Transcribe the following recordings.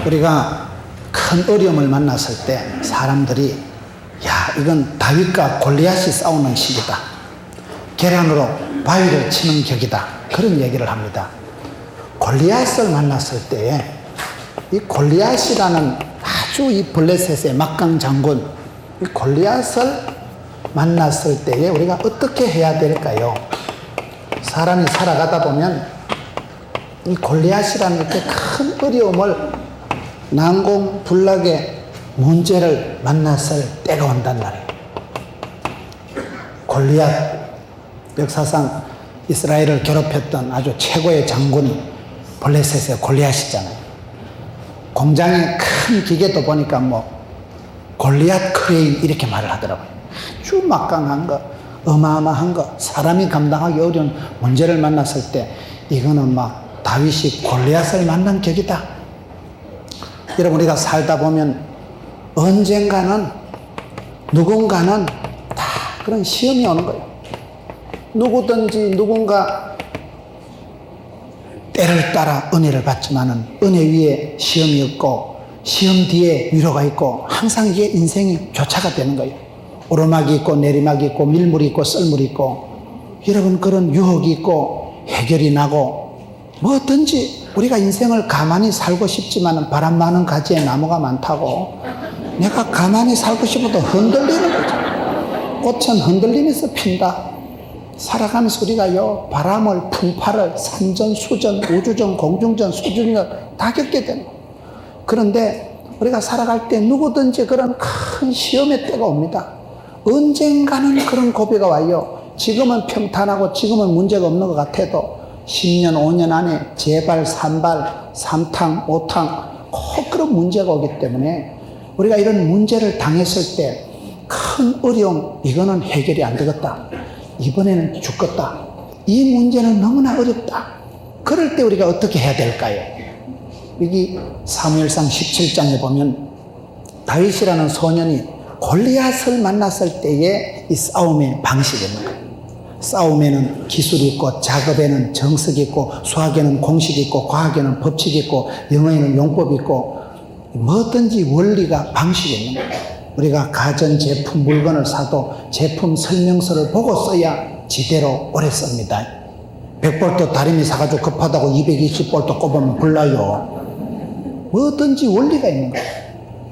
우리가 큰 어려움을 만났을 때 사람들이 이건 다윗과 골리앗이 싸우는 시기다, 계란으로 바위를 치는 격이다, 그런 얘기를 합니다. 골리앗을 만났을 때에 이 골리앗이라는 아주 이 블레셋의 막강 장군, 이 골리앗을 만났을 때에 우리가 어떻게 해야 될까요? 사람이 살아가다 보면 이 골리앗이라는 이렇게 큰 어려움을, 난공불락의 문제를 만났을 때가 온단 말이에요. 골리앗, 역사상 이스라엘을 괴롭혔던 아주 최고의 장군이 블레셋의 골리앗이잖아요. 공장의 큰 기계도 보니까 골리앗 크레인 이렇게 말을 하더라고요. 아주 막강한 거, 어마어마한 거, 사람이 감당하기 어려운 문제를 만났을 때 이거는 다윗이 골리앗을 만난 격이다. 여러분, 우리가 살다 보면 언젠가는 누군가는 다 그런 시험이 오는 거예요. 누구든지 누군가 때를 따라 은혜를 받지만은 은혜 위에 시험이 있고 시험 뒤에 위로가 있고 항상 이게 인생이 교차가 되는 거예요. 오르막이 있고 내리막이 있고 밀물이 있고 썰물이 있고, 여러분, 그런 유혹이 있고 해결이 나고, 뭐든지 우리가 인생을 가만히 살고 싶지만은 바람 많은 가지에 나무가 많다고, 내가 가만히 살고 싶어도 흔들리는 거죠. 꽃은 흔들리면서 핀다. 살아가면서 우리가요, 바람을, 풍파를, 산전, 수전, 우주전, 공중전, 수중전 다 겪게 되는 거예요. 그런데 우리가 살아갈 때 누구든지 그런 큰 시험의 때가 옵니다. 언젠가는 그런 고비가 와요. 지금은 평탄하고 지금은 문제가 없는 것 같아도 10년, 5년 안에 재발, 산발, 3탕, 5탕 꼭 그런 문제가 오기 때문에 우리가 이런 문제를 당했을 때 큰 어려움, 이거는 해결이 안 되겠다, 이번에는 죽겠다, 이 문제는 너무나 어렵다, 그럴 때 우리가 어떻게 해야 될까요? 여기 사무엘상 17장에 보면 다윗이라는 소년이 골리앗을 만났을 때의 이 싸움의 방식이 있는 거예요. 싸움에는 기술이 있고, 작업에는 정석이 있고, 수학에는 공식이 있고, 과학에는 법칙이 있고, 영어에는 용법이 있고, 뭐든지 원리가 방식이 있는 거예요. 우리가 가전제품 물건을 사도 제품 설명서를 보고 써야 지대로 오래 씁니다. 100볼트 다리미 사가지고 급하다고 220볼트 꼽으면 불나요. 뭐든지 원리가 있는 거예요.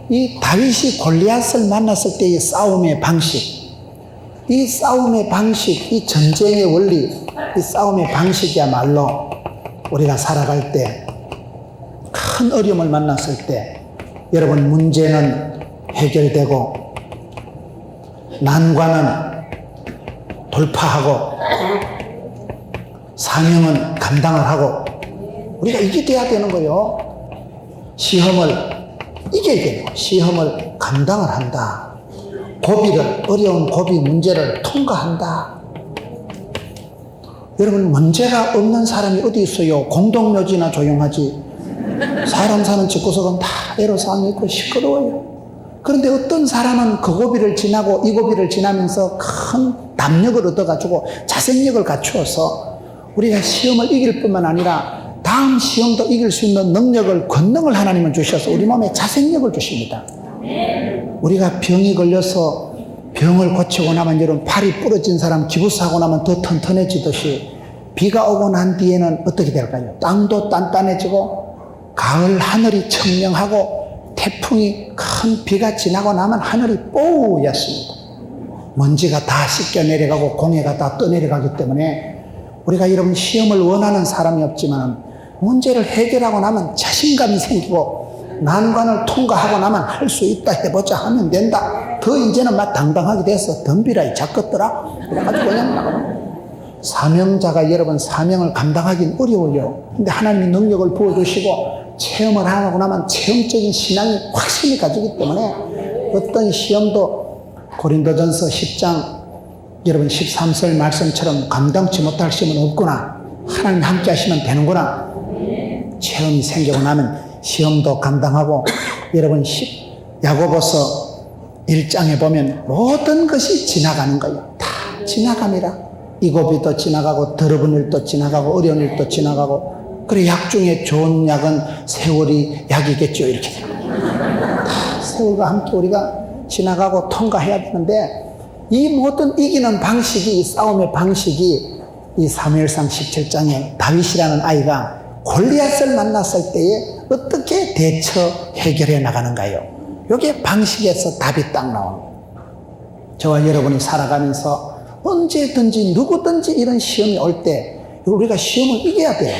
이 다윗이 골리앗을 만났을 때의 싸움의 방식, 이 싸움의 방식, 이 전쟁의 원리, 이 싸움의 방식이야말로 우리가 살아갈 때, 큰 어려움을 만났을 때, 여러분, 문제는 해결되고 난관은 돌파하고 사명은 감당을 하고 우리가 이겨야 되는 거예요. 시험을 이겨야 되고 시험을 감당을 한다. 고비를, 어려운 고비 문제를 통과한다. 여러분, 문제가 없는 사람이 어디 있어요? 공동묘지나 조용하지. 사람 사는 집구석은 다 애로사항이 있고 시끄러워요. 그런데 어떤 사람은 그 고비를 지나고 이 고비를 지나면서 큰 담력을 얻어가지고 자생력을 갖추어서 우리가 시험을 이길 뿐만 아니라 다음 시험도 이길 수 있는 능력을, 권능을 하나님은 주셔서 우리 몸에 자생력을 주십니다. 우리가 병이 걸려서 병을 고치고 나면, 여러분, 팔이 부러진 사람 기부스하고 나면 더 튼튼해지듯이 비가 오고 난 뒤에는 어떻게 될까요? 땅도 단단해지고 가을 하늘이 청명하고 태풍이 큰 비가 지나고 나면 하늘이 뽀얗습니다. 먼지가 다 씻겨 내려가고 공해가 다 떠내려가기 때문에 우리가 여러분, 시험을 원하는 사람이 없지만 문제를 해결하고 나면 자신감이 생기고 난관을 통과하고 나면 할 수 있다, 해보자 하면 된다. 더 이제는 막 당당하게 돼서 덤비라이 작것더라 그래가지고 그냥 나가는. 사명자가 여러분, 사명을 감당하기는 어려워요. 근데 하나님이 능력을 부어주시고 체험을 하고 나면 체험적인 신앙이 확신이 가지기 때문에 어떤 시험도 고린도전서 10장 여러분 13절 말씀처럼 감당치 못할 시험은 없구나, 하나님 함께 하시면 되는구나, 체험이 생기고 나면 시험도 감당하고, 여러분 야고보서 1장에 보면 모든 것이 지나가는 거예요. 다 지나갑니다. 이 고비도 지나가고 더러운 일도 지나가고 어려운 일도 지나가고 그래, 약 중에 좋은 약은 세월이 약이겠죠. 이렇게 다 세월과 함께 우리가 지나가고 통과해야 되는데, 이 모든 이기는 방식이, 이 싸움의 방식이 이 사무엘상 17장에 다윗이라는 아이가 골리앗을 만났을 때에 어떻게 대처 해결해 나가는가요? 이게 방식에서 답이 딱 나옵니다. 저와 여러분이 살아가면서 언제든지 누구든지 이런 시험이 올 때 우리가 시험을 이겨야 돼요.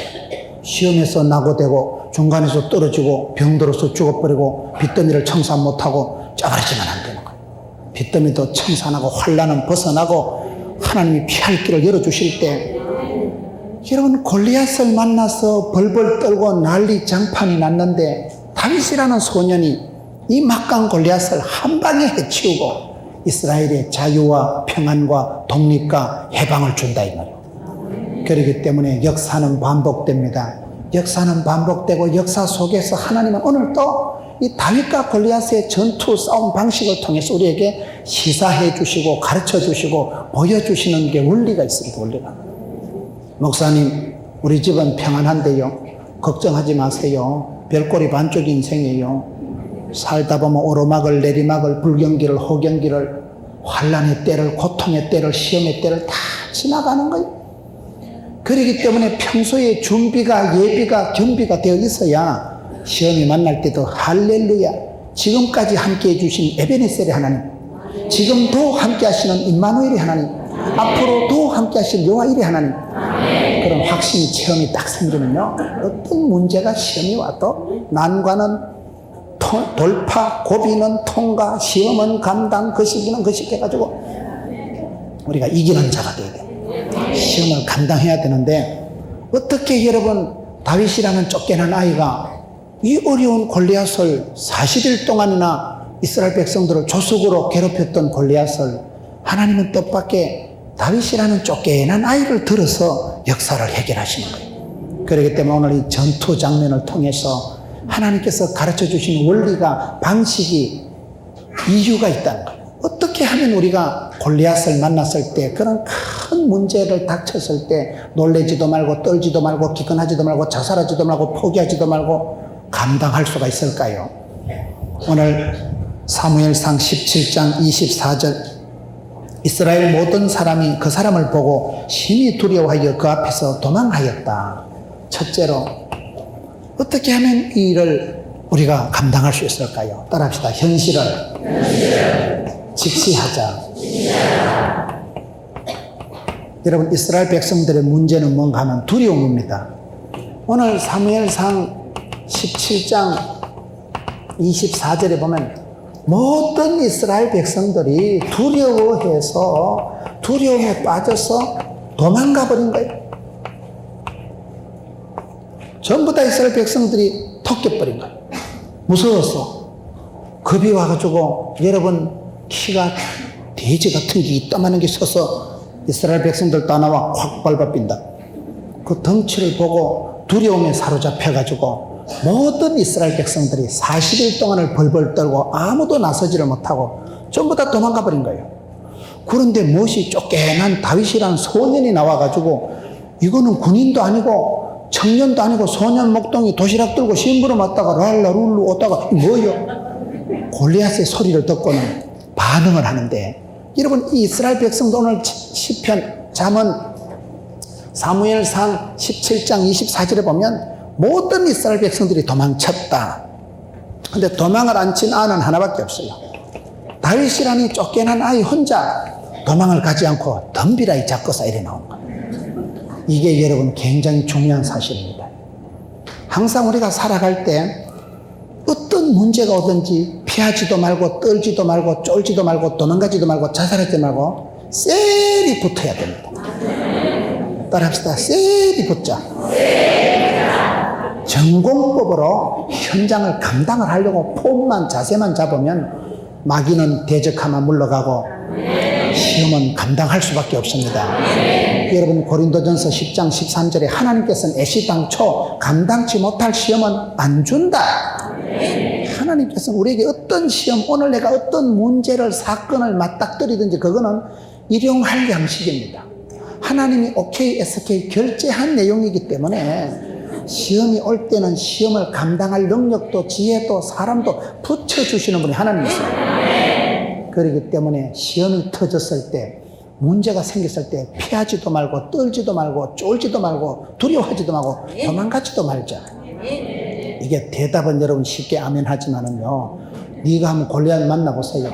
시험에서 낙오되고 중간에서 떨어지고 병들어서 죽어버리고 빚더미를 청산 못하고 짜버리지만 안 되는 거예요. 빚더미도 청산하고 환난은 벗어나고 하나님이 피할 길을 열어주실 때, 여러분 골리앗을 만나서 벌벌 떨고 난리 장판이 났는데 다윗이라는 소년이 이 막강 골리앗을 한 방에 해치우고 이스라엘의 자유와 평안과 독립과 해방을 준다 이 말이에요. 그렇기 때문에 역사는 반복됩니다. 역사는 반복되고 역사 속에서 하나님은 오늘 또 이 다윗과 골리앗의 전투 싸움 방식을 통해서 우리에게 시사해 주시고 가르쳐 주시고 보여주시는 게 원리가 있습니다. 원리가. 목사님, 우리 집은 평안한데요. 걱정하지 마세요. 별꼴이 반쪽 인생이에요. 살다 보면 오르막을 내리막을 불경기를 호경기를 환난의 때를 고통의 때를 시험의 때를 다 지나가는 거예요. 그렇기 때문에 평소에 준비가 예비가 겸비가 되어 있어야 시험이 만날 때도 할렐루야, 지금까지 함께 해주신 에베네셀의 하나님, 지금도 함께 하시는 임마누엘의 하나님, 앞으로도 함께 하실 여호와일의 하나님, 그런 확신이 체험이 딱 생기면요, 어떤 문제가 시험이 와도 난관은 돌파, 고비는 통과, 시험은 감당, 그 시기는 그 시기 해가지고 우리가 이기는 자가 돼야 돼요. 시험을 감당해야 되는데, 어떻게 여러분 다윗이라는 쫓겨난 아이가 이 어려운 골리앗을 40일 동안이나 이스라엘 백성들을 조속으로 괴롭혔던 골리앗을 하나님은 뜻밖의 다윗이라는 쫓겨난 아이를 들어서 역사를 해결하시는 거예요. 그렇기 때문에 오늘 이 전투 장면을 통해서 하나님께서 가르쳐 주신 원리가, 방식이, 이유가 있다는 거예요. 어떻게 하면 우리가 골리앗을 만났을 때, 그런 큰 문제를 닥쳤을 때 놀래지도 말고 떨지도 말고 기근하지도 말고 자살하지도 말고 포기하지도 말고 감당할 수가 있을까요? 오늘 사무엘상 17장 24절, 이스라엘 모든 사람이 그 사람을 보고 심히 두려워하여 그 앞에서 도망하였다. 첫째로, 어떻게 하면 이 일을 우리가 감당할 수 있을까요? 따라합시다. 현실을 직시하자. 여러분, 이스라엘 백성들의 문제는 뭔가 하면 두려움입니다. 오늘 사무엘상 17장 24절에 보면 모든 이스라엘 백성들이 두려워해서 두려움에 빠져서 도망가 버린 거예요. 전부 다 이스라엘 백성들이 턱겨버린 거예요. 무서워서. 겁이 와가지고, 여러분 키가 돼지 같은 게 이따만한 게 서서 이스라엘 백성들 따나와 확 밟아빈다. 그 덩치를 보고 두려움에 사로잡혀가지고 모든 이스라엘 백성들이 40일 동안을 벌벌 떨고 아무도 나서지를 못하고 전부 다 도망가 버린 거예요. 그런데 무엇이 쫓겨난 다윗이라는 소년이 나와가지고, 이거는 군인도 아니고 청년도 아니고 소년 목동이 도시락 들고 심부름 왔다가 랄라룰루 오다가 뭐요? 골리앗의 소리를 듣고는 반응을 하는데, 여러분 이 이스라엘 백성도 오늘 시편 잠언 사무엘상 17장 24절에 보면 모든 이스라엘 백성들이 도망쳤다. 근데 도망을 안 친 아는 하나밖에 없어요. 다윗이라니 쫓겨난 아이 혼자 도망을 가지 않고 덤비라이 잡고서 이래 나온 거예요. 이게 여러분 굉장히 중요한 사실입니다. 항상 우리가 살아갈 때 어떤 문제가 오든지 피하지도 말고 떨지도 말고 쫄지도 말고 도망가지도 말고 자살하지 말고 쎄리 붙어야 됩니다. 따라합시다. 쎄리 붙자. 전공법으로 현장을 감당을 하려고 폼만 자세만 잡으면 마귀는 대적하면 물러가고 시험은 감당할 수밖에 없습니다. 여러분 고린도전서 10장 13절에 하나님께서는 애시당초 감당치 못할 시험은 안 준다. 하나님께서는 우리에게 어떤 시험, 오늘 내가 어떤 문제를 사건을 맞닥뜨리든지 그거는 일용할 양식입니다. 하나님이 OK, SK 결제한 내용이기 때문에 시험이 올 때는 시험을 감당할 능력도 지혜도 사람도 붙여주시는 분이 하나님이세요. 그렇기 때문에 시험이 터졌을 때, 문제가 생겼을 때 피하지도 말고 떨지도 말고 쫄지도 말고 두려워하지도 말고 도망가지도 말자. 이게 대답은 여러분 쉽게 아멘 하지만은요, 네가 한번 골리앗 만나보세요.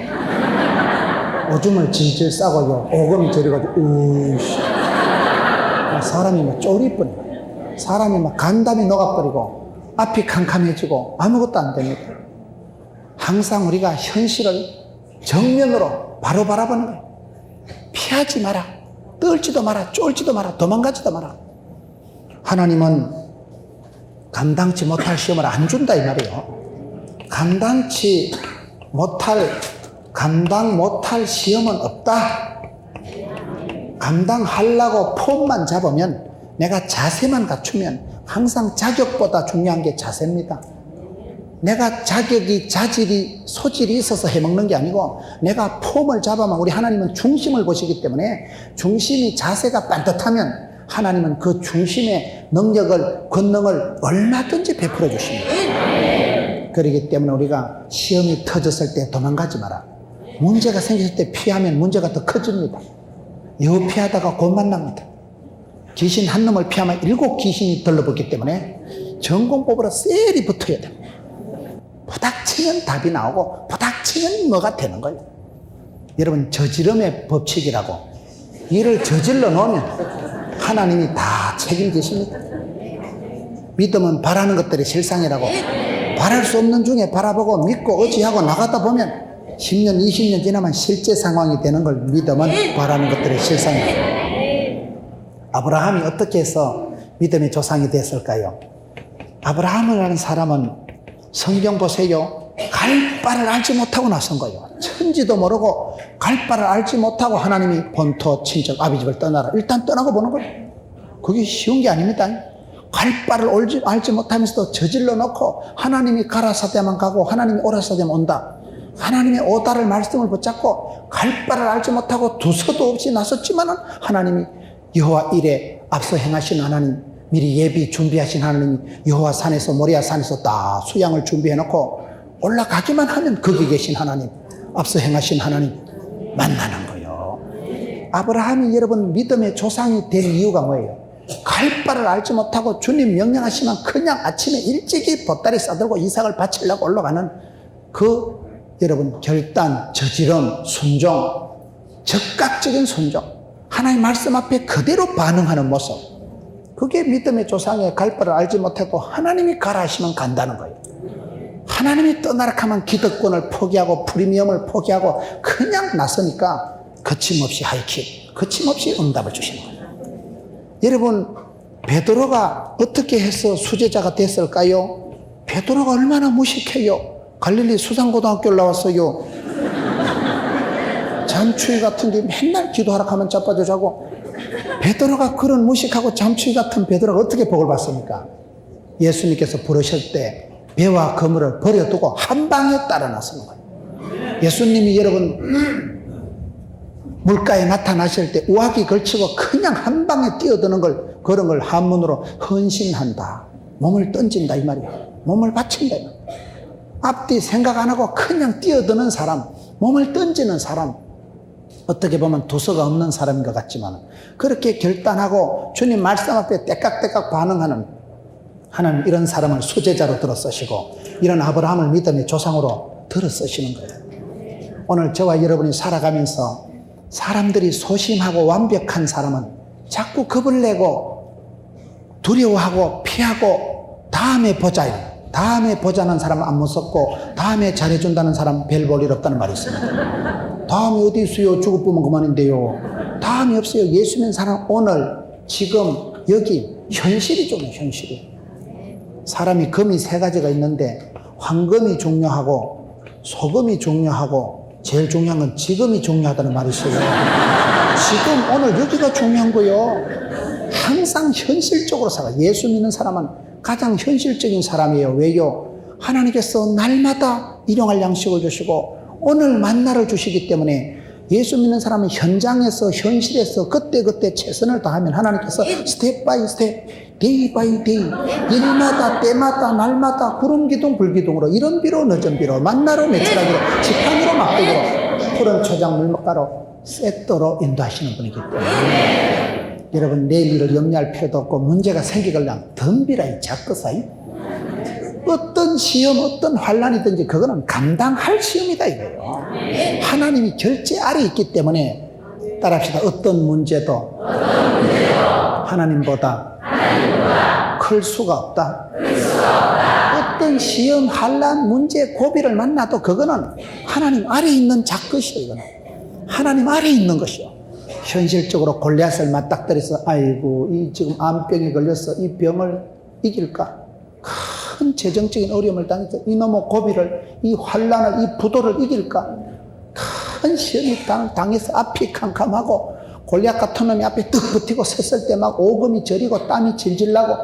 오줌을 질질 싸고요, 오금 저려가지고 으이씨, 사람이 막 쫄이뿐, 사람이 막 간담이 녹아버리고 앞이 캄캄해지고 아무것도 안 됩니다. 항상 우리가 현실을 정면으로 바로 바라보는 거예요. 피하지 마라, 떨지도 마라, 쫄지도 마라, 도망가지도 마라. 하나님은 감당치 못할 시험을 안 준다 이 말이에요. 감당 못할 시험은 없다. 감당하려고 폼만 잡으면, 내가 자세만 갖추면, 항상 자격보다 중요한 게 자세입니다. 내가 자격이, 자질이, 소질이 있어서 해먹는 게 아니고, 내가 폼을 잡으면, 우리 하나님은 중심을 보시기 때문에, 중심이, 자세가 반듯하면 하나님은 그 중심의 능력을, 권능을 얼마든지 베풀어 주십니다. 그렇기 때문에 우리가 시험이 터졌을 때 도망가지 마라. 문제가 생겼을 때 피하면 문제가 더 커집니다. 여 피하다가 곧 만납니다. 귀신 한 놈을 피하면 7 귀신이 들러붙기 때문에 전공법으로 셀이 붙어야 됩니다. 부닥치면 답이 나오고 부닥치면 뭐가 되는 거예요. 여러분, 저지름의 법칙이라고, 일을 저질러 놓으면 하나님이 다 책임지십니다. 믿음은 바라는 것들이 실상이라고, 바랄 수 없는 중에 바라보고 믿고 의지하고 나가다 보면 10년, 20년 지나면 실제 상황이 되는 걸 믿음은 바라는 것들의 실상이에요. 아브라함이 어떻게 해서 믿음의 조상이 됐을까요? 아브라함이라는 사람은 성경 보세요. 갈 바를 알지 못하고 나선 거예요. 천지도 모르고 갈 바를 알지 못하고 하나님이 본토, 친척, 아비집을 떠나라. 일단 떠나고 보는 거예요. 그게 쉬운 게 아닙니다. 갈 바를 알지 못하면서도 저질러 놓고 하나님이 가라사대만 가고 하나님이 오라사대만 온다. 하나님의 오다를 말씀을 붙잡고 갈 바를 알지 못하고 두서도 없이 나섰지만은 하나님이 여호와 일에 앞서 행하신 하나님, 미리 예비 준비하신 하나님이 여호와 산에서, 모리아 산에서 다 수양을 준비해 놓고 올라가기만 하면 거기 계신 하나님, 앞서 행하신 하나님 만나는 거예요. 아브라함이 여러분 믿음의 조상이 된 이유가 뭐예요? 갈 바를 알지 못하고 주님 명령하시면 그냥 아침에 일찍이 보따리 싸들고 이삭을 바치려고 올라가는 그 여러분 결단, 저지름, 순종, 적극적인 순종, 하나님 말씀 앞에 그대로 반응하는 모습, 그게 믿음의 조상의 갈 바를 알지 못하고 하나님이 가라 하시면 간다는 거예요. 하나님이 떠나라 하면 기득권을 포기하고 프리미엄을 포기하고 그냥 나서니까 거침없이 하이킥, 거침없이 응답을 주시는 거예요. 여러분, 베드로가 어떻게 해서 수제자가 됐을까요? 베드로가 얼마나 무식해요. 갈릴리 수산고등학교를 나왔어요. 잠추위 같은데 맨날 기도하라 하면 자빠져 자고. 베드로가 그런 무식하고 잠추위 같은 베드로가 어떻게 복을 받습니까? 예수님께서 부르실 때 배와 그물을 버려두고 한 방에 따라 나서는 거예요. 예수님이 여러분 물가에 나타나실 때 우악이 걸치고 그냥 한 방에 뛰어드는 걸, 그런 걸 한문으로 헌신한다, 몸을 던진다 이 말이에요. 몸을 바친다 이 말이에요. 앞뒤 생각 안 하고 그냥 뛰어드는 사람, 몸을 던지는 사람, 어떻게 보면 두서가 없는 사람인 것 같지만 그렇게 결단하고 주님 말씀 앞에 때깍때깍 반응하는 하나님, 이런 사람을 수제자로 들어 쓰시고 이런 아브라함을 믿음의 조상으로 들어 쓰시는 거예요. 오늘 저와 여러분이 살아가면서 사람들이 소심하고 완벽한 사람은 자꾸 겁을 내고 두려워하고 피하고 다음에 보자요. 다음에 보자는 사람은 안 무섭고 다음에 잘해준다는 사람은 별 볼 일 없다는 말이 있습니다. 다음이 어디 있어요? 죽을 뻔면 그만인데요. 다음이 없어요. 예수 믿는 사람 오늘, 지금, 여기 현실이죠. 현실이. 사람이 금이 3가지가 있는데 황금이 중요하고 소금이 중요하고 제일 중요한 건 지금이 중요하다는 말이 있어요. 지금 오늘 여기가 중요한 거예요. 항상 현실적으로 살아. 예수 믿는 사람은 가장 현실적인 사람이에요. 왜요? 하나님께서 날마다 일용할 양식을 주시고 오늘 만나를 주시기 때문에 예수 믿는 사람은 현장에서, 현실에서 그때그때 최선을 다하면 하나님께서 스텝 바이 스텝, 데이 바이 데이, 일마다, 때마다, 날마다 구름기둥, 불기둥으로, 이런 비로, 늦은 비로, 만나로, 매출하기로, 지팡이로, 막대기로, 푸른 초장, 물가로, 셋도로 인도하시는 분이기 때문에 여러분, 내일을 염려할 필요도 없고 문제가 생기걸랑 덤비라 이 작거사이. 어떤 시험, 어떤 환란이든지 그거는 감당할 시험이다 이거예요. 하나님이 결제 아래 있기 때문에 따라합시다. 어떤 문제도 하나님보다 클 수가 없다. 어떤 시험, 환란, 문제, 고비를 만나도 그거는 하나님 아래 있는 작것이에요. 이거는 하나님 아래 있는 것이요. 현실적으로 골리앗을 맞닥뜨려서 아이고 이 지금 암병에 걸려서 이 병을 이길까? 큰 재정적인 어려움을 당해서 이놈의 고비를, 이 환란을, 이 부도를 이길까? 큰 시험이 당해서 앞이 캄캄하고 골리앗 같은 놈이 앞에 뜩 붙이고 섰을 때 막 오금이 저리고 땀이 질질 나고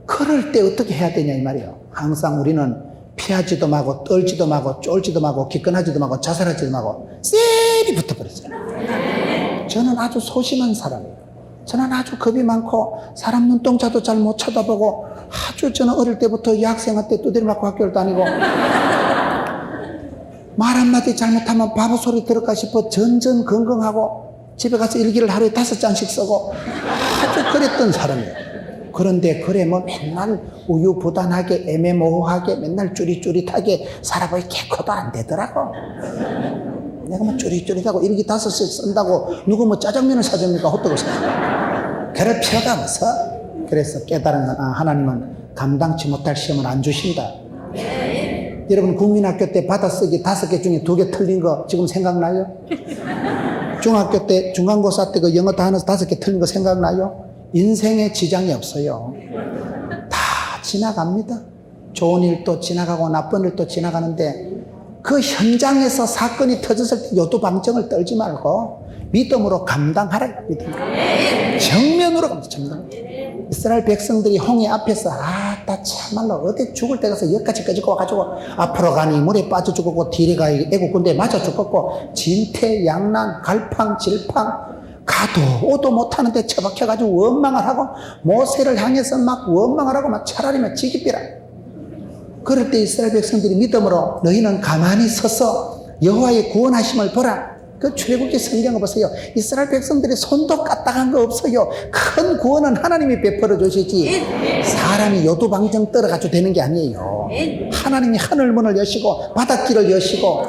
그럴 때 어떻게 해야 되냐 이 말이에요. 항상 우리는 피하지도 마고 떨지도 마고 쫄지도 마고 기권하지도 마고 자살하지도 마고 쎄리 붙어버렸어요. 저는 아주 소심한 사람이에요. 저는 아주 겁이 많고 사람 눈동자도 잘 못 쳐다보고 아주 저는 어릴 때부터 여학생한테 두드려 맞고 학교를 다니고 말 한마디 잘못하면 바보 소리 들을까 싶어 전전긍긍하고 집에 가서 일기를 하루에 5장씩 쓰고 아주 그랬던 사람이에요. 그런데 그래 뭐 맨날 우유부단하게 애매모호하게 맨날 쭈릿쭈릿하게 살아보니 개코도 안 되더라고. 내가 뭐 쭈릿쭈릿하고 일기 5씩 쓴다고 누구 뭐 짜장면을 사줍니까? 호떡을 사줍니까? 그럴 필요가 없어. 그래서 깨달은 건 하나님은 감당치 못할 시험을 안 주신다. 여러분 국민학교 때 받아쓰기 5개 중에 2개 틀린 거 지금 생각나요? 중학교 때 중간고사 때 그 영어 단어 5개 틀린 거 생각나요? 인생에 지장이 없어요. 다 지나갑니다. 좋은 일도 지나가고 나쁜 일도 지나가는데 그 현장에서 사건이 터졌을 때 요도방정을 떨지 말고 믿음으로 감당하라. 믿음으로. 정면으로 감당. 이스라엘 백성들이 홍해 앞에서 나 참말로 어디 죽을 때 가서 여기까지 꺼지고 와가지고 앞으로 가니 물에 빠져 죽었고 뒤에 가 애국 군대에 맞아 죽었고 진퇴양난 갈팡 질팡 가도 오도 못하는데 처박혀가지고 원망을 하고 모세를 향해서 막 원망을 하고 막 차라리 막 지기비라. 그럴 때 이스라엘 백성들이 믿음으로 너희는 가만히 서서 여호와의 구원하심을 보라. 그 출애굽기 성경을 보세요. 이스라엘 백성들이 손도 까딱한 거 없어요. 큰 구원은 하나님이 베풀어 주시지 사람이 요두방정 떨어가지고 되는 게 아니에요. 하나님이 하늘문을 여시고 바닷길을 여시고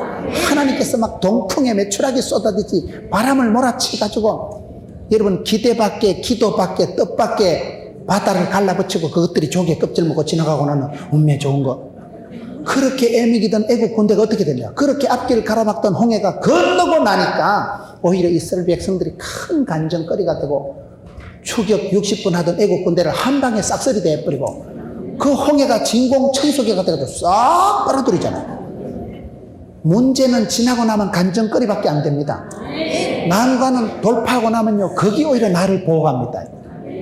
하나님께서 막 동풍에 매출하게 쏟아지지 바람을 몰아치가지고 여러분 기대밖에 기도밖에 뜻밖에 바다를 갈라붙이고 그것들이 조개 껍질 먹고 지나가고 나는 운명 좋은 거. 그렇게 애미기던 애국 군대가 어떻게 되냐. 그렇게 앞길을 가로막던 홍해가 건너고 나니까 오히려 이스라엘 백성들이 큰 간정거리가 되고 추격 60분 하던 애국 군대를 한 방에 싹쓸이 대해버리고 그 홍해가 진공청소기가 돼가지고 싹 빨아들이잖아요. 문제는 지나고 나면 간정거리밖에 안 됩니다. 난관은 돌파하고 나면요 거기 오히려 나를 보호합니다.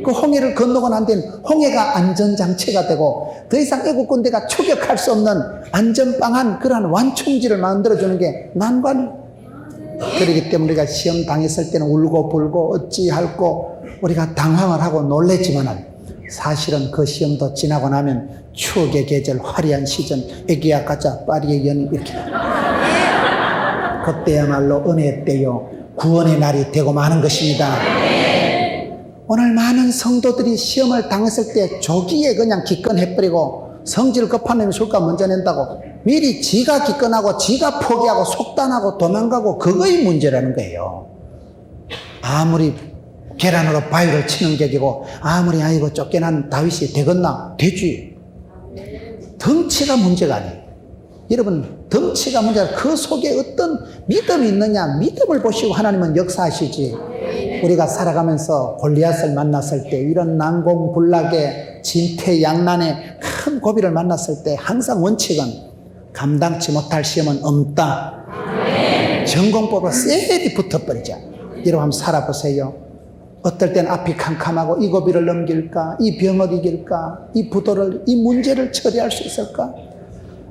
그 홍해를 건너고 난 뒤엔 홍해가 안전장치가 되고 더 이상 애국 군대가 추격할 수 없는 안전빵한 그러한 완충지를 만들어주는 게 난관이에요. 그렇기 때문에 우리가 시험 당했을 때는 울고 불고 어찌할꼬 우리가 당황을 하고 놀랬지만 사실은 그 시험도 지나고 나면 추억의 계절 화려한 시즌 애기야 가자 파리의 연인 이렇게 그때야말로 은혜의 때요 구원의 날이 되고 마는 것입니다. 오늘 많은 성도들이 시험을 당했을 때 조기에 그냥 기권해버리고 성질 급한 놈이 술값 먼저 낸다고 미리 지가 기권하고 지가 포기하고 속단하고 도망가고 그거의 문제라는 거예요. 아무리 계란으로 바위를 치는 격이고 아무리 아이고 쫓겨난 다윗이 되겠나? 되지. 덩치가 문제가 아니에요. 여러분 덩치가 문제가 그 속에 어떤 믿음이 있느냐 믿음을 보시고 하나님은 역사하시지. 우리가 살아가면서 골리앗을 만났을 때 이런 난공불락의 진퇴양난의 큰 고비를 만났을 때 항상 원칙은 감당치 못할 시험은 없다. 전공법으로 쎄리 붙어버리자. 여러분 한번 살아보세요. 어떨 땐 앞이 캄캄하고 이 고비를 넘길까 이 병을 이길까 이 부도를 이 문제를 처리할 수 있을까.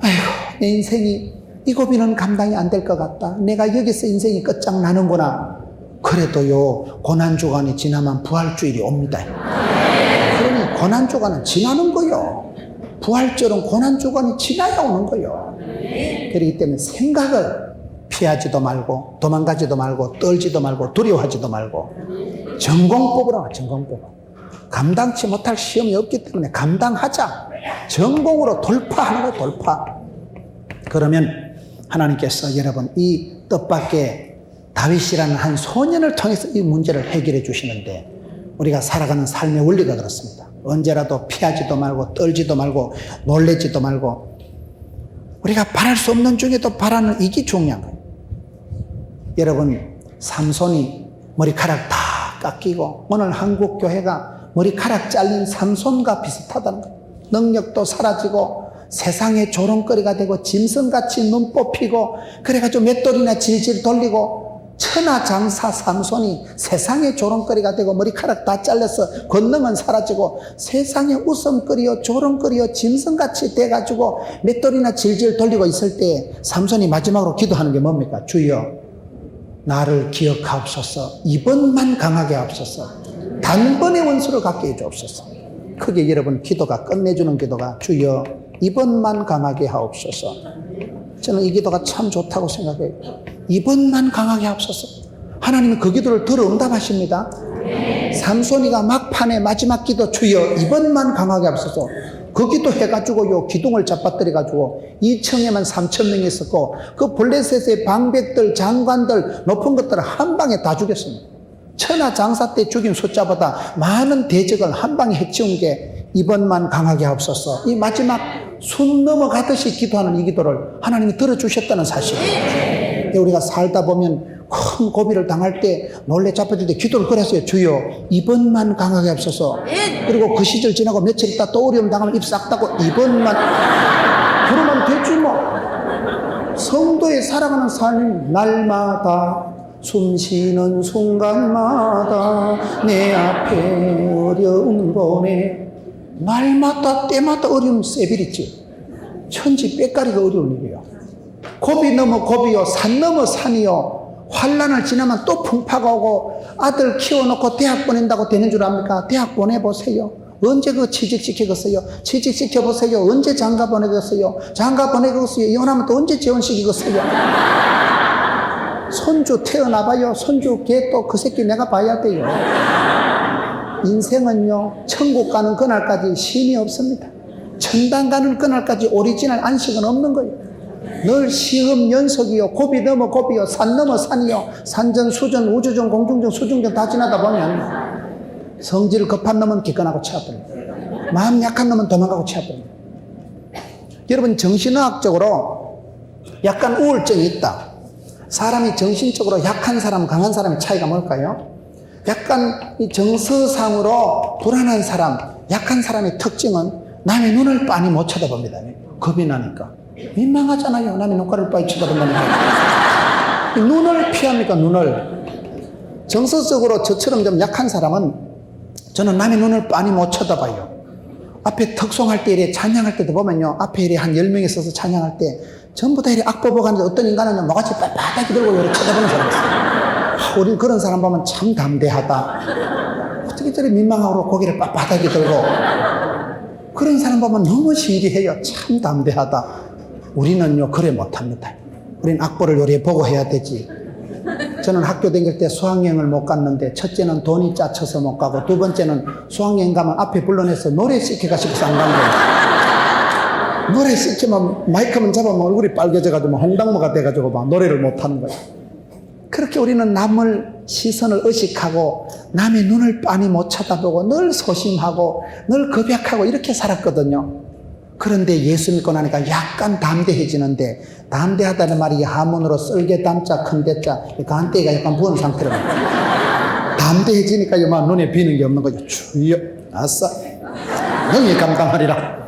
아이고 내 인생이 이 고비는 감당이 안 될 것 같다. 내가 여기서 인생이 끝장나는구나. 그래도요, 고난주간이 지나면 부활주일이 옵니다. 그러니 고난주간은 지나는 거요. 부활절은 고난주간이 지나야 오는 거요. 그렇기 때문에 생각을 피하지도 말고 도망가지도 말고 떨지도 말고 두려워하지도 말고 전공법으로 와. 전공법. 감당치 못할 시험이 없기 때문에 감당하자. 전공으로 돌파하는 거예요. 돌파. 그러면 하나님께서 여러분 이 뜻밖의 다윗이라는 한 소년을 통해서 이 문제를 해결해 주시는데, 우리가 살아가는 삶의 원리가 그렇습니다. 언제라도 피하지도 말고 떨지도 말고 놀래지도 말고 우리가 바랄 수 없는 중에도 바라는 이게 중요한 거예요. 여러분, 삼손이 머리카락 다 깎이고 오늘 한국 교회가 머리카락 잘린 삼손과 비슷하다는 거예요. 능력도 사라지고 세상의 조롱거리가 되고 짐승같이 눈 뽑히고 그래가지고 맷돌이나 질질 돌리고 천하장사 삼손이 세상의 조롱거리가 되고 머리카락 다 잘려서 권능은 사라지고 세상의 웃음거리요 조롱거리요 짐승같이 돼가지고 맷돌이나 질질 돌리고 있을 때 삼손이 마지막으로 기도하는 게 뭡니까? 주여 나를 기억하옵소서. 이번만 강하게 하옵소서. 단번에 원수를 갖게 해주옵소서. 크게 여러분 기도가 끝내주는 기도가 주여 이번만 강하게 하옵소서. 저는 이 기도가 참 좋다고 생각해요. 이번만 강하게 하옵소서. 하나님은 그 기도를 덜 응답하십니다. 삼손이가 막판에 마지막 기도 주여 이번만 강하게 하옵소서. 그 기도 해가지고요 기둥을 잡아뜨려가지고 2층에만 3,000명이 있었고 그 블레셋의 방백들 장관들 높은 것들을 한 방에 다 죽였습니다. 천하장사 때 죽인 숫자보다 많은 대적을 한 방에 해치운 게 이번만 강하게 하옵소서. 이 마지막 숨 넘어가듯이 기도하는 이 기도를 하나님이 들어주셨다는 사실이에요. 우리가 살다 보면 큰 고비를 당할 때 놀래 잡혀질 때 기도를 그랬어요. 주여 이번만 강하게 하옵소서. 그리고 그 시절 지나고 며칠 있다 또 어려움 당하면 입 싹 닫고 이번만 그러면 되지 뭐. 성도의 살아가는 삶이 날마다 숨쉬는 순간마다 내 앞에 어려움 보내. 날마다 때마다 어려움 세비리지. 천지 빽가리가 어려운 일이에요. 고비 넘어 고비요 산 넘어 산이요. 환란을 지나면 또 풍파가 오고 아들 키워놓고 대학 보낸다고 되는 줄 압니까? 대학 보내보세요. 언제 그 취직시키겠어요? 취직시켜보세요. 언제 장가 보내겠어요? 장가 보내겠어요. 이혼하면 또 언제 재혼시키겠어요? 손주 태어나봐요. 손주 걔 또 그 새끼 내가 봐야 돼요. 인생은요 천국 가는 그날까지 쉼이 없습니다. 천당 가는 그날까지 오리지널 안식은 없는 거예요. 늘 시험 연속이요 고비 넘어 고비요 산 넘어 산이요 산전 수전 우주전 공중전 수중전 다 지나다 보면 성질 급한 놈은 기권하고 치워버립니다. 마음 약한 놈은 도망가고 치워버립니다. 여러분 정신의학적으로 약간 우울증이 있다. 사람이 정신적으로 약한 사람 강한 사람의 차이가 뭘까요? 약간 이 정서상으로 불안한 사람 약한 사람의 특징은 남의 눈을 빤히 못 쳐다봅니다. 겁이 나니까 민망하잖아요. 남의 눈가를 빤히 쳐다본다니까. 눈을 피합니까? 눈을. 정서적으로 저처럼 좀 약한 사람은 저는 남의 눈을 빤히 못 쳐다봐요. 앞에 특송할 때 이래 찬양할 때도 보면요 앞에 이래 한 10명이 있어서 찬양할 때 전부 다 이래 악보보고 하는데 어떤 인간은 뭐같이 빳빳하게 들고 이렇게 쳐다보는 사람이 있어요. 우리 그런 사람 보면 참 담대하다. 어떻게 저리 민망하고 고개를 빳빳하게 들고. 그런 사람 보면 너무 신기해요. 참 담대하다. 우리는요 그래 못합니다. 우리는 악보를 요리 보고 해야 되지. 저는 학교 다닐 때 수학여행을 못 갔는데 첫째는 돈이 짜쳐서 못 가고 두 번째는 수학여행 가면 앞에 불러내서 노래 시켜가지고서 안 간 거예요. 노래 시키면 마이크만 잡으면 얼굴이 빨개져가지고 홍당무가 돼가지고 막 노래를 못하는 거예요. 그렇게 우리는 남을 시선을 의식하고 남의 눈을 빤히 못 쳐다보고 늘 소심하고 늘 겁약하고 이렇게 살았거든요. 그런데 예수 믿고 나니까 약간 담대해지는데 담대하다는 말이 한문으로 썰개 담자 큰 대자 간대가 약간 부은 상태로 담대해지니까 막 눈에 비는 게 없는 거죠. 주여 아싸 너희 감당하리라.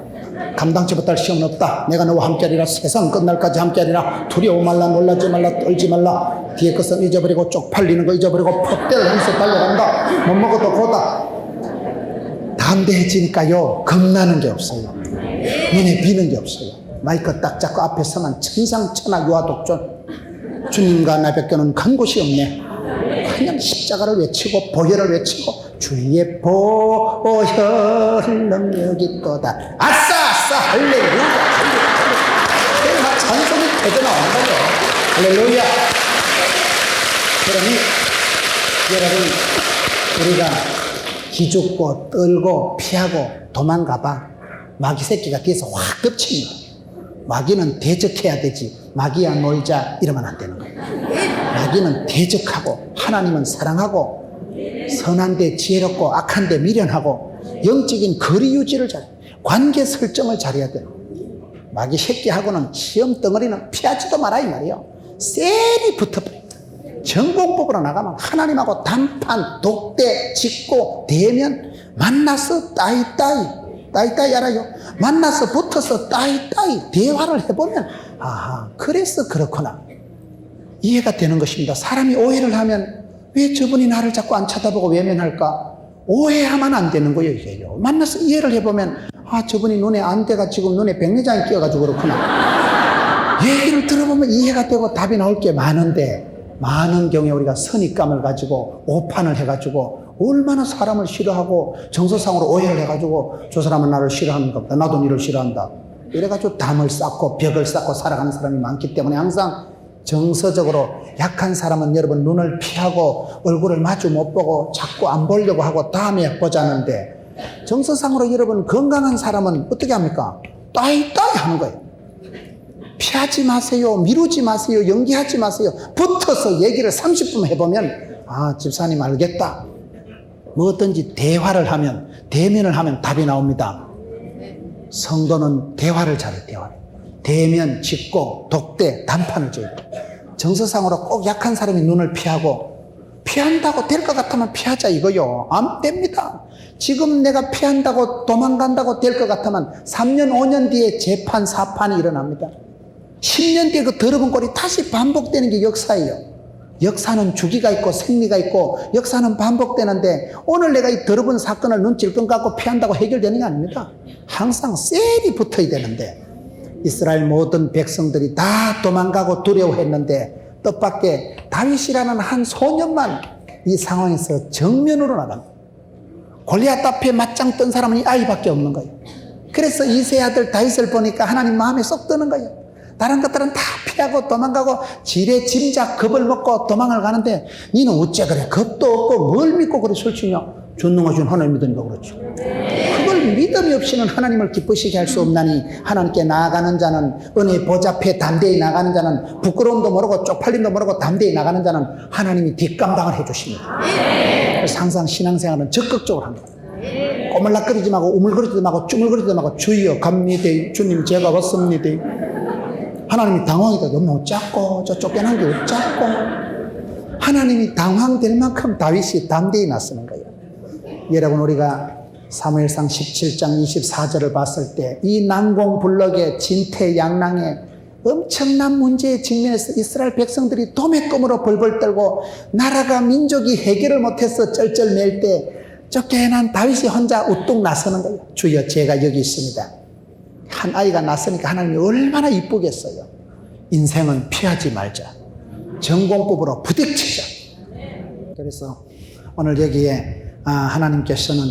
감당치 못할 시험은 없다. 내가 너와 함께하리라. 세상 끝날까지 함께하리라. 두려워 말라 놀라지 말라 떨지 말라. 뒤에 것은 잊어버리고 쪽팔리는 거 잊어버리고 폭대를 하면서 달려간다. 못 먹어도 고다. 담대해지니까요 겁나는 게 없어요. 눈에 비는 게 없어요. 마이크 딱 잡고 앞에 서면 천상천하 유아독존. 주님과 나 밖에는 간 곳이 없네. 그냥 십자가를 외치고 보혈을 외치고 주의 보혈 능력이 있도다. 아싸 아싸 할렐루야 할렐루야. 막 찬송이 터져나오는 거죠. 할렐루야. 그러니 여러분, 우리가 기죽고 떨고 피하고 도망가봐 마귀 새끼가 뒤에서 확 덮칩니다. 마귀는 대적해야 되지, 마귀야 놀자 이러면 안 되는 거예요. 마귀는 대적하고 하나님은 사랑하고 선한데 지혜롭고 악한데 미련하고 영적인 거리 유지를 잘, 관계 설정을 잘해야 돼요. 마귀 새끼하고는 시험 덩어리는 피하지도 마라 이 말이에요. 쎄리 붙어버려. 전공법으로 나가면 하나님하고 단판, 독대, 짓고 대면, 만나서 따이따이 알아요? 만나서 붙어서 따이따이 대화를 해보면 아하, 그래서 그렇구나 이해가 되는 것입니다. 사람이 오해를 하면 왜 저분이 나를 자꾸 안 쳐다보고 외면할까? 오해하면 안 되는 거예요. 이게요. 만나서 이해를 해보면 아, 저분이 눈에 안대가 지금 눈에 백내장이 끼어가지고 그렇구나. 얘기를 들어보면 이해가 되고 답이 나올 게 많은데, 많은 경우에 우리가 선입감을 가지고 오판을 해가지고 얼마나 사람을 싫어하고 정서상으로 오해를 해가지고 저 사람은 나를 싫어하는 것보다 나도 니를 싫어한다 이래가지고 담을 쌓고 벽을 쌓고 살아가는 사람이 많기 때문에 항상 정서적으로 약한 사람은 여러분 눈을 피하고 얼굴을 마주 못 보고 자꾸 안 보려고 하고 다음에 보자는데, 정서상으로 여러분 건강한 사람은 어떻게 합니까? 따이따이 하는 거예요. 피하지 마세요. 미루지 마세요. 연기하지 마세요. 붙어서 얘기를 30분 해보면 아, 집사님 알겠다. 뭐든지 대화를 하면, 대면을 하면 답이 나옵니다. 성도는 대화를 잘해. 대화를. 대면, 직고, 독대, 단판을 줘야 돼. 정서상으로 꼭 약한 사람이 눈을 피하고, 피한다고 될 것 같으면 피하자 이거요. 안 됩니다. 지금 내가 피한다고 도망간다고 될 것 같으면 3년 5년 뒤에 재판 사판이 일어납니다. 10년 뒤에 그 더러운 꼴이 다시 반복되는 게 역사예요. 역사는 주기가 있고 생리가 있고 역사는 반복되는데, 오늘 내가 이 더러운 사건을 눈질끈 갖고 피한다고 해결되는 게 아닙니다. 항상 셀이 붙어야 되는데, 이스라엘 모든 백성들이 다 도망가고 두려워했는데 뜻밖의 다윗이라는 한 소년만 이 상황에서 정면으로 나갑니다. 골리앗 앞에 맞짱 뜬 사람은 이 아이밖에 없는 거예요. 그래서 이세 아들 다윗을 보니까 하나님 마음에 쏙 드는 거예요. 다른 것들은 다 피하고 도망가고 지레 짐작 겁을 먹고 도망을 가는데 니는 어째 그래? 겁도 없고 뭘 믿고 그래 솔직히냐? 전능하신 하나님 믿으니까 그렇죠. 그걸 믿음이 없이는 하나님을 기쁘시게 할 수 없나니, 하나님께 나아가는 자는, 은혜 보좌 앞에 담대히 나가는 자는, 부끄러움도 모르고 쪽팔림도 모르고 담대히 나가는 자는 하나님이 뒷감당을 해주십니다. 그래서 항상 신앙생활은 적극적으로 합니다. 꼬물락거리지 말고 우물거리지 말고 쭈물거리지 말고 주여 갑니다. 주님 제가 왔습니다. 하나님이 당황이다. 너무 작고 저 쫓겨난 게 작고. 하나님이 당황될 만큼 다윗이 담대히 나서는 거예요. 여러분, 우리가 사무엘상 17장 24절을 봤을 때 이 난공불락의 진퇴양난의 엄청난 문제에 직면해서 이스라엘 백성들이 도매금으로 벌벌 떨고 나라가 민족이 해결을 못해서 쩔쩔맬 때 쫓겨난 다윗이 혼자 우뚝 나서는 거예요. 주여 제가 여기 있습니다. 한 아이가 낳았으니까 하나님이 얼마나 이쁘겠어요. 인생은 피하지 말자. 전공법으로 부딪히자. 그래서 오늘 여기에 하나님께서는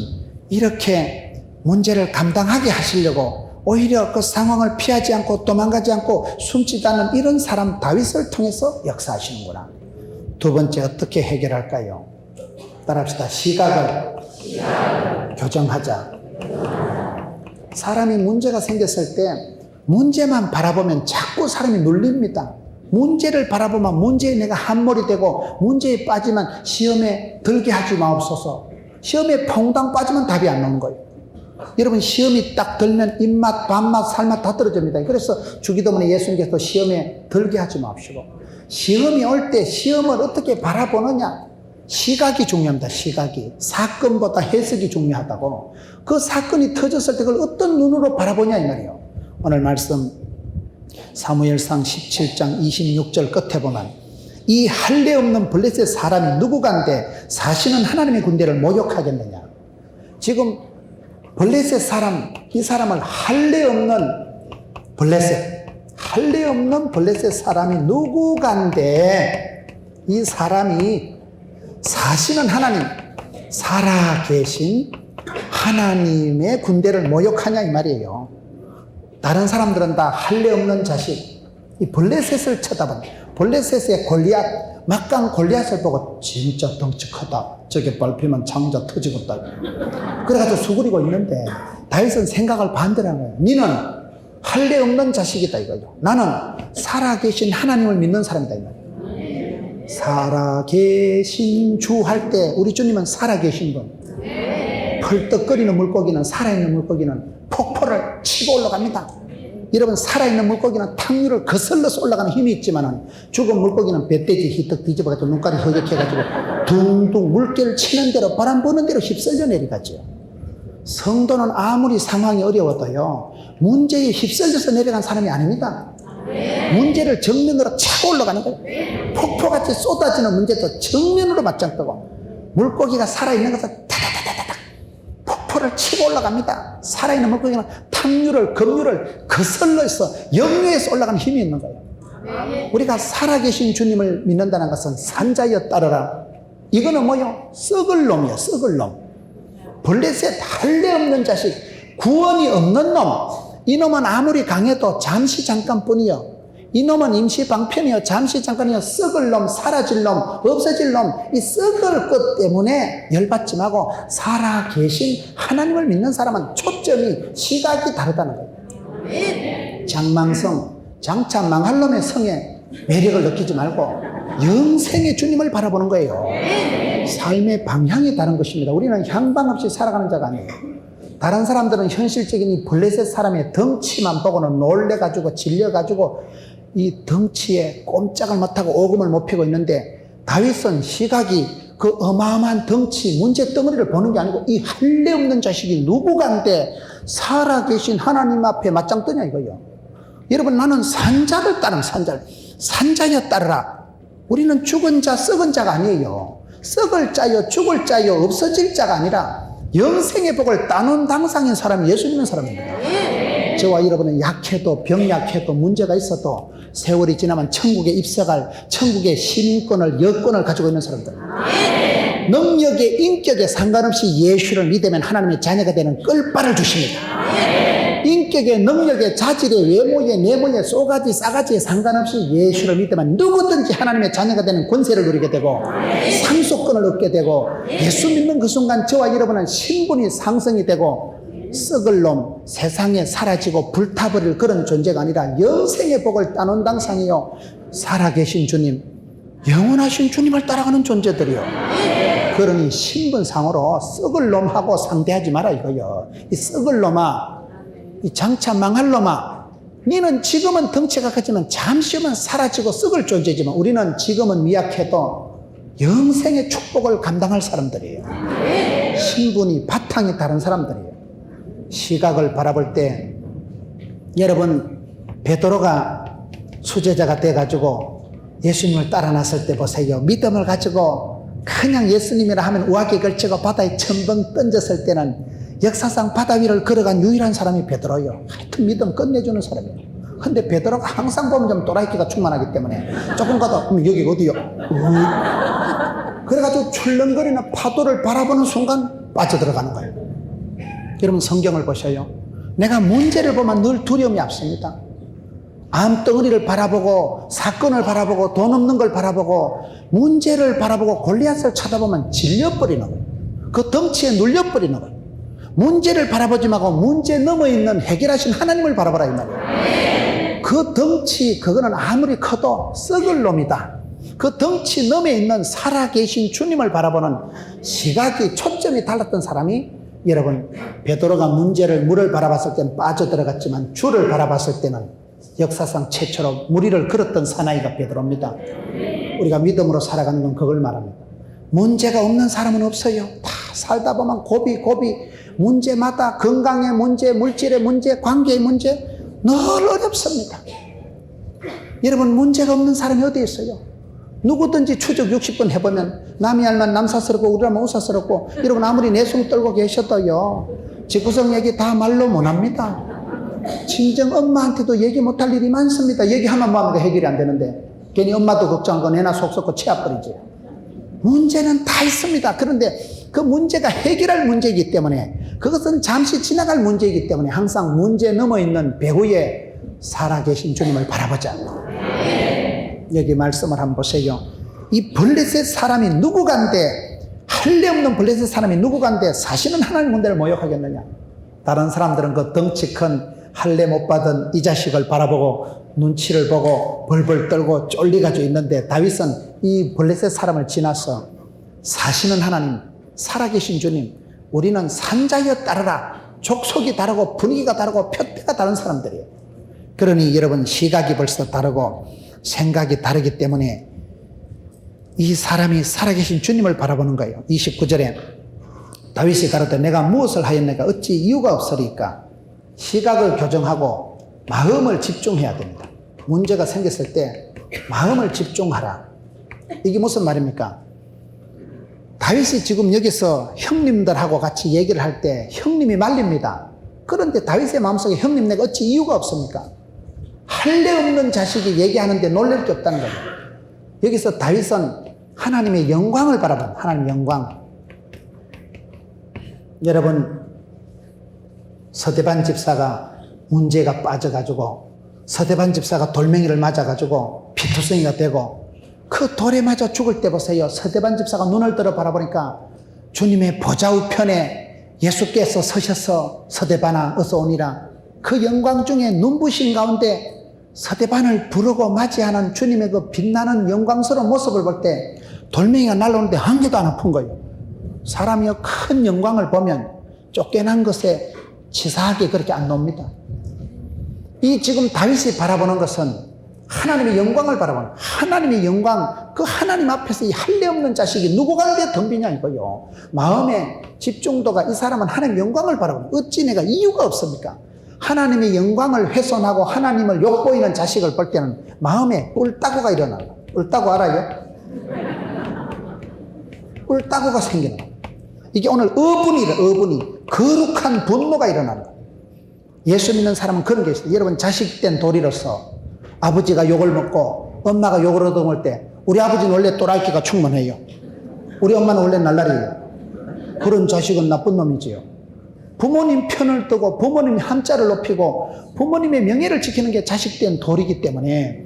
이렇게 문제를 감당하게 하시려고 오히려 그 상황을 피하지 않고 도망가지 않고 숨지도 않는 이런 사람 다윗을 통해서 역사하시는구나. 두 번째, 어떻게 해결할까요? 따라합시다. 시각을 교정하자. 사람이 문제가 생겼을 때 문제만 바라보면 자꾸 사람이 눌립니다. 문제를 바라보면 문제에 내가 함몰이 되고 문제에 빠지면 시험에 들게 하지 마옵소서. 시험에 퐁당 빠지면 답이 안 나오는 거예요. 여러분, 시험이 딱 들면 입맛, 밥맛, 살맛 다 떨어집니다. 그래서 주기도문에 예수님께서 시험에 들게 하지 마옵시고, 시험이 올 때 시험을 어떻게 바라보느냐, 시각이 중요합니다. 시각이. 사건보다 해석이 중요하다고. 그 사건이 터졌을 때 그걸 어떤 눈으로 바라보냐 이 말이에요. 오늘 말씀 사무엘상 17장 26절 끝에 보면 이 할례 없는 블레셋 사람이 누구간데 사시는 하나님의 군대를 모욕하겠느냐. 지금 블레셋 사람, 이 사람을 할례 없는 블레셋. 할례 없는 블레셋 사람이 누구간데 이 사람이 사시는 하나님, 살아계신 하나님의 군대를 모욕하냐 이 말이에요. 다른 사람들은 다 할례 없는 자식, 이 블레셋을 쳐다본 블레셋의 골리앗, 막강 골리앗을 보고 진짜 덩치 크다. 저게 밟히면 창자 터지겠다. 그래가지고 수그리고 있는데 다윗은 생각을 반대로 하는 거예요. 니는 할례 없는 자식이다 이거죠. 나는 살아계신 하나님을 믿는 사람이다 이 말이에요. 살아계신 주 할 때 우리 주님은 살아계신 분. 펄떡거리는 물고기는, 살아있는 물고기는 폭포를 치고 올라갑니다. 여러분, 살아있는 물고기는 탕류를 거슬러서 올라가는 힘이 있지만 죽은 물고기는 배돼지 히떡 뒤집어가지고 눈깔이 허격해가지고 둥둥 물결 치는 대로 바람 부는 대로 휩쓸려 내려가죠. 성도는 아무리 상황이 어려워도요, 문제에 휩쓸려서 내려간 사람이 아닙니다. 문제를 정면으로 차고 올라가는 거예요. 폭포같이 쏟아지는 문제도 정면으로 맞짱 뜨고 물고기가 살아있는 것은 타다다다다닥 폭포를 치고 올라갑니다. 살아있는 물고기는 탕류를, 급류를 거슬러서 역류해서 올라가는 힘이 있는 거예요. 우리가 살아계신 주님을 믿는다는 것은 산자여 따르라. 이거는 뭐요? 썩을 놈이야, 썩을 놈. 블레셋 할례 없는 자식, 구원이 없는 놈. 이놈은 아무리 강해도 잠시 잠깐뿐이요. 이놈은 임시 방편이요, 잠시 잠깐이요. 썩을 놈, 사라질 놈, 없어질 놈. 이 썩을 것 때문에 열받지 말고 살아계신 하나님을 믿는 사람은 초점이, 시각이 다르다는 거예요. 장망성, 장차 망할 놈의 성에 매력을 느끼지 말고 영생의 주님을 바라보는 거예요. 삶의 방향이 다른 것입니다. 우리는 향방 없이 살아가는 자가 아니에요. 다른 사람들은 현실적인 이 블레셋 사람의 덩치만 보고는 놀래가지고 질려가지고 이 덩치에 꼼짝을 못하고 오금을 못 펴고 있는데, 다윗은 시각이 그 어마어마한 덩치, 문제 덩어리를 보는 게 아니고 이 할례 없는 자식이 누구간데 살아계신 하나님 앞에 맞짱 뜨냐 이거예요. 여러분, 나는 산자를 따르면 산자여 따르라. 우리는 죽은 자, 썩은 자가 아니에요. 썩을 자요, 죽을 자요, 없어질 자가 아니라 영생의 복을 따놓은 당상인 사람이 예수 믿는 사람입니다. 저와 여러분은 약해도, 병약해도, 문제가 있어도 세월이 지나면 천국에 입석할 천국의 시민권을, 여권을 가지고 있는 사람들. 능력에, 인격에 상관없이 예수를 믿으면 하나님의 자녀가 되는 끌바를 주십니다. 인격에, 능력에, 자질에, 외모에, 내모에, 쏘가지, 싸가지에 상관없이 예수를 믿으면 누구든지 하나님의 자녀가 되는 권세를 누리게 되고 상속권을 얻게 되고, 예수 믿는 그 순간 저와 여러분은 신분이 상승이 되고 썩을 놈, 세상에 사라지고 불타버릴 그런 존재가 아니라 영생의 복을 따놓은 당상이요, 살아계신 주님, 영원하신 주님을 따라가는 존재들이요. 그러니 신분상으로 썩을 놈하고 상대하지 마라 이거요. 이 썩을 놈아, 이 장차 망할 놈아, 너는 지금은 덩치가 크지만 잠시 후면 사라지고 썩을 존재지만 우리는 지금은 미약해도 영생의 축복을 감당할 사람들이에요. 신분이, 바탕이 다른 사람들이에요. 시각을 바라볼 때, 여러분, 베드로가 수제자가 돼가지고 예수님을 따라 나설 때 보세요. 믿음을 가지고 그냥 예수님이라 하면 우악에 걸치고 바다에 첨벙 던졌을 때는 역사상 바다 위를 걸어간 유일한 사람이 베드로예요. 하여튼 믿음 끝내주는 사람이에요. 근데 베드로가 항상 보면 좀 또라이끼가 충만하기 때문에 조금 가다 그럼 여기 어디요? 그래가지고 출렁거리는 파도를 바라보는 순간 빠져들어가는 거예요. 여러분, 성경을 보셔요. 내가 문제를 보면 늘 두려움이 앞섭니다. 암덩어리를 바라보고, 사건을 바라보고, 돈 없는 걸 바라보고, 문제를 바라보고 골리앗을 쳐다보면 질려버리는 거예요. 그 덩치에 눌려버리는 거예요. 문제를 바라보지 말고 문제 넘어 있는 해결하신 하나님을 바라보라 이 말이에요. 그 덩치, 그거는 아무리 커도 썩을 놈이다. 그 덩치 넘어 있는 살아계신 주님을 바라보는 시각이, 초점이 달랐던 사람이, 여러분, 베드로가 물을 바라봤을 때는 빠져들어갔지만 주를 바라봤을 때는 역사상 최초로 물 위를 걸었던 사나이가 베드로입니다. 우리가 믿음으로 살아가는 건 그걸 말합니다. 문제가 없는 사람은 없어요. 다 살다 보면 고비 문제마다, 건강의 문제, 물질의 문제, 관계의 문제 늘 어렵습니다. 여러분, 문제가 없는 사람이 어디 있어요? 누구든지 추적 60번 해보면 남이 알면 남사스럽고 우리 알면 우사스럽고, 여러분 아무리 내숭 떨고 계셔도요, 집구석 얘기 다 말로 못합니다. 친정 엄마한테도 얘기 못할 일이 많습니다. 얘기하면 뭐합니까? 해결이 안 되는데. 괜히 엄마도 걱정한 건 애나 속 썩고 치아버리지. 문제는 다 있습니다. 그런데 그 문제가 해결할 문제이기 때문에, 그것은 잠시 지나갈 문제이기 때문에 항상 문제 넘어 있는 배후에 살아계신 주님을 바라보자. 여기 말씀을 한번 보세요. 이 블레셋 사람이 누구간데, 할례 없는 블레셋 사람이 누구간데 사실은 하나님 군대를 모욕하겠느냐? 다른 사람들은 그 덩치 큰 할례 못 받은 이 자식을 바라보고 눈치를 보고 벌벌 떨고 쫄리가지고 있는데, 다윗은 이 블레셋 사람을 지나서 사시는 하나님, 살아계신 주님, 우리는 산자여 따르라. 족속이 다르고 분위기가 다르고 표대가 다른 사람들이에요. 그러니 여러분, 시각이 벌써 다르고 생각이 다르기 때문에 이 사람이 살아계신 주님을 바라보는 거예요. 29절에 다윗이 가로되 내가 무엇을 하였느냐? 어찌 이유가 없으리까? 시각을 교정하고 마음을 집중해야 됩니다. 문제가 생겼을 때 마음을 집중하라. 이게 무슨 말입니까? 다윗이 지금 여기서 형님들하고 같이 얘기를 할 때 형님이 말립니다. 그런데 다윗의 마음속에 형님 내가 어찌 이유가 없습니까? 할례 없는 자식이 얘기하는데 놀랄 게 없다는 거예요. 여기서 다윗은 하나님의 영광을 바라본, 하나님의 영광. 여러분, 서대반 집사가 문제가 빠져가지고 서대반 집사가 돌멩이를 맞아가지고 피투성이가 되고 그 돌에 맞아 죽을 때 보세요. 서대반 집사가 눈을 들어 바라보니까 주님의 보좌 우편에 예수께서 서셔서 서대반아 어서 오니라. 그 영광 중에 눈부신 가운데 서대반을 부르고 맞이하는 주님의 그 빛나는 영광스러운 모습을 볼 때 돌멩이가 날라오는데 한 개도 안 아픈 거예요. 사람이 큰 영광을 보면 쫓겨난 것에 치사하게 그렇게 안 놉니다. 이 지금 다윗이 바라보는 것은 하나님의 영광을 바라보는, 하나님의 영광, 그 하나님 앞에서 이 할례 없는 자식이 누구간데 덤비냐 이거요. 마음의 집중도가 이 사람은 하나님의 영광을 바라보는, 어찌 내가 이유가 없습니까? 하나님의 영광을 훼손하고 하나님을 욕보이는 자식을 볼 때는 마음에 뿔따구가 일어나요. 뿔따구 알아요? 뿔따구가 생기는 거예요. 이게 오늘 어분이 거룩한 분노가 일어나는 거예요. 예수 믿는 사람은 그런 게 있어요. 여러분, 자식된 도리로서 아버지가 욕을 먹고 엄마가 욕을 얻어먹을 때 우리 아버지는 원래 또라이끼가 충만해요. 우리 엄마는 원래 날라리예요. 그런 자식은 나쁜 놈이지요. 부모님 편을 뜨고 부모님 한자를 높이고 부모님의 명예를 지키는 게 자식된 도리이기 때문에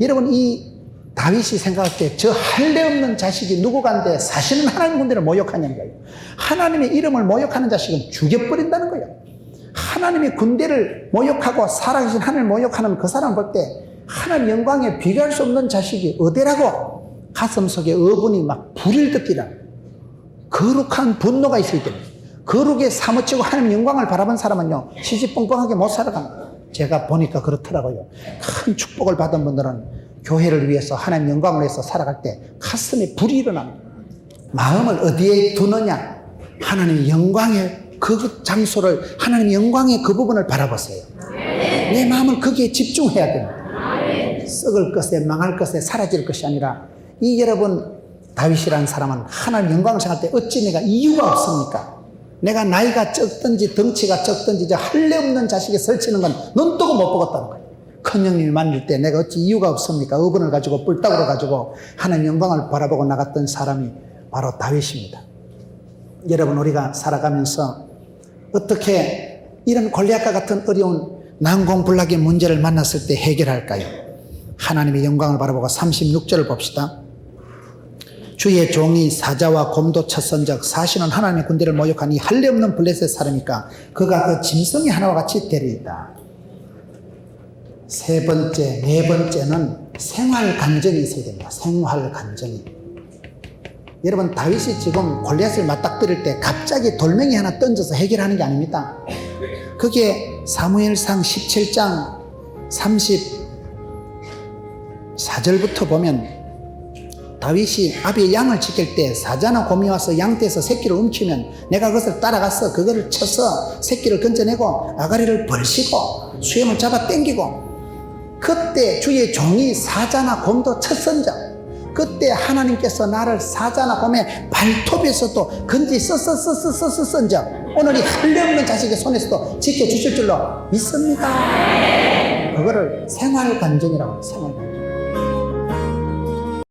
여러분, 이 다윗이 생각할 때 저 할례 없는 자식이 누구간데 사실은 하나님 군대를 모욕하냐는 거예요. 하나님의 이름을 모욕하는 자식은 죽여버린다는 거예요. 하나님의 군대를 모욕하고 살아계신 하나님을 모욕하는 그 사람 볼 때 하나님 영광에 비교할 수 없는 자식이 어디라고 가슴속에 어분이 막 불을 뜯기라. 거룩한 분노가 있을 때입니다. 거룩에 사무치고 하나님 영광을 바라본 사람은요, 시시뻥뻥하게 못 살아갑니다. 제가 보니까 그렇더라고요. 큰 축복을 받은 분들은 교회를 위해서 하나님 영광을 위해서 살아갈 때 가슴에 불이 일어납니다. 마음을 어디에 두느냐? 하나님의 영광의 그 장소를, 하나님의 영광의 그 부분을 바라보세요. 내 마음을 거기에 집중해야 됩니다. 썩을 것에, 망할 것에, 사라질 것이 아니라, 이 여러분 다윗이라는 사람은 하나님 영광을 생각할 때 어찌 내가 이유가 없습니까? 내가 나이가 적든지 덩치가 적든지 저 할례 없는 자식에 설치는 건 눈 뜨고 못 보겠다는 거예요. 큰 형님이 만질 때 내가 어찌 이유가 없습니까? 어분을 가지고 뿔따구를 가지고 하나님 영광을 바라보고 나갔던 사람이 바로 다윗입니다. 여러분, 우리가 살아가면서 어떻게 이런 골리앗과 같은 어려운 난공불락의 문제를 만났을 때 해결할까요? 하나님의 영광을 바라보고 36절을 봅시다. 주의 종이 사자와 곰도 쳤은즉 사시는 하나님의 군대를 모욕하니 할례 없는 블레셋 사람이니까 그가 그 짐승이 하나와 같이 되리이다. 세 번째, 네 번째는 생활 간증이 있어야 됩니다. 생활 간증이. 여러분, 다윗이 지금 골리앗을 맞닥뜨릴 때 갑자기 돌멩이 하나 던져서 해결하는 게 아닙니다. 그게 사무엘상 17장 34절부터 보면 다윗이 아비의 양을 지킬 때 사자나 곰이 와서 양떼에서 새끼를 움키면 내가 그것을 따라가서 그거를 쳐서 새끼를 건져내고 아가리를 벌시고 수염을 잡아 당기고, 그때 주의 종이 사자나 곰도 쳤은즉 그때 하나님께서 나를 사자나 곰의 발톱에서도 건지 써서 오늘 이 할례없는 자식의 손에서도 지켜주실 줄로 믿습니다. 그거를 생활 간증이라고 생활 간증.